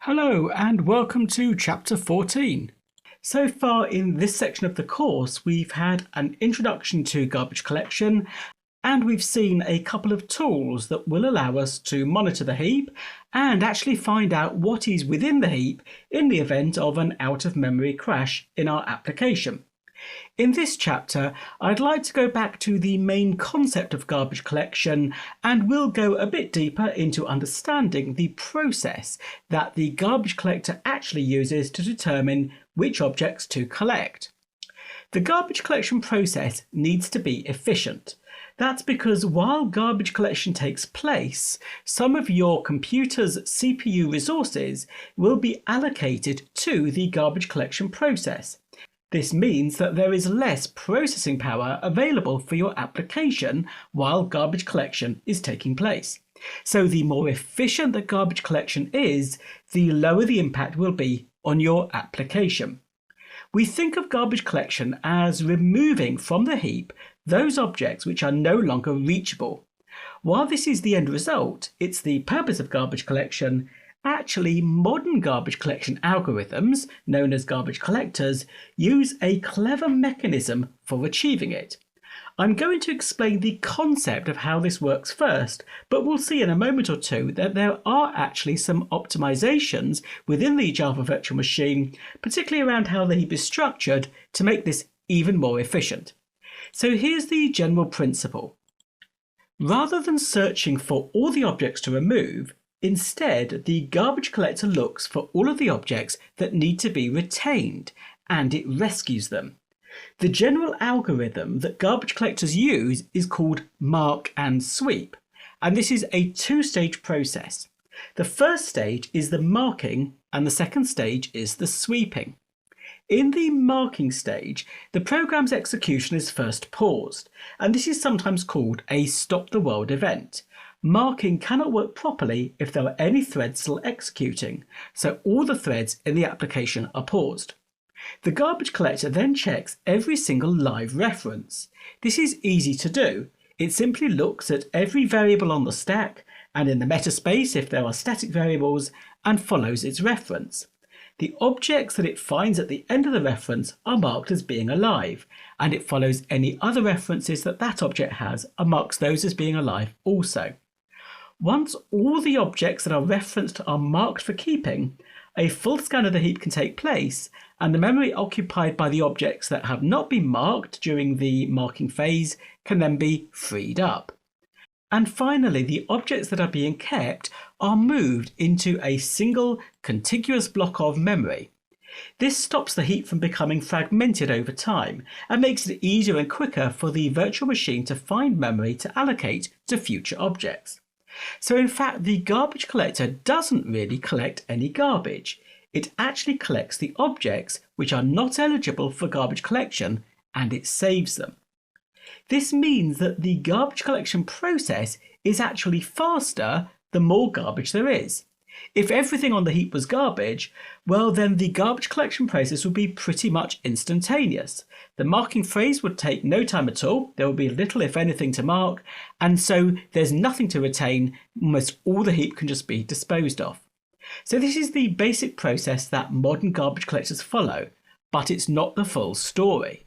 Hello and welcome to Chapter 14. So far in this section of the course, we've had an introduction to garbage collection and we've seen a couple of tools that will allow us to monitor the heap and actually find out what is within the heap in the event of an out-of-memory crash in our application. In this chapter, I'd like to go back to the main concept of garbage collection and we'll go a bit deeper into understanding the process that the garbage collector actually uses to determine which objects to collect. The garbage collection process needs to be efficient. That's because while garbage collection takes place, some of your computer's CPU resources will be allocated to the garbage collection process. This means that there is less processing power available for your application while garbage collection is taking place. So the more efficient that garbage collection is, the lower the impact will be on your application. We think of garbage collection as removing from the heap those objects which are no longer reachable. While this is the end result, it's the purpose of garbage collection. Actually, modern garbage collection algorithms, known as garbage collectors, use a clever mechanism for achieving it. I'm going to explain the concept of how this works first, but we'll see in a moment or two that there are actually some optimizations within the Java Virtual Machine, particularly around how the heap is structured, to make this even more efficient. So here's the general principle. Rather than searching for all the objects to remove, instead, the garbage collector looks for all of the objects that need to be retained, and it rescues them. The general algorithm that garbage collectors use is called mark and sweep, and this is a two-stage process. The first stage is the marking, and the second stage is the sweeping. In the marking stage, the program's execution is first paused, and this is sometimes called a stop the world event. Marking cannot work properly if there are any threads still executing, so all the threads in the application are paused. The garbage collector then checks every single live reference. This is easy to do. It simply looks at every variable on the stack and in the metaspace if there are static variables and follows its reference. The objects that it finds at the end of the reference are marked as being alive, and it follows any other references that that object has and marks those as being alive also. Once all the objects that are referenced are marked for keeping, a full scan of the heap can take place, and the memory occupied by the objects that have not been marked during the marking phase can then be freed up. And finally, the objects that are being kept are moved into a single contiguous block of memory. This stops the heap from becoming fragmented over time and makes it easier and quicker for the virtual machine to find memory to allocate to future objects. So in fact, the garbage collector doesn't really collect any garbage. It actually collects the objects which are not eligible for garbage collection, and it saves them. This means that the garbage collection process is actually faster the more garbage there is. If everything on the heap was garbage, well then the garbage collection process would be pretty much instantaneous. The marking phase would take no time at all, there would be little if anything to mark, and so there's nothing to retain, almost all the heap can just be disposed of. So this is the basic process that modern garbage collectors follow, but it's not the full story.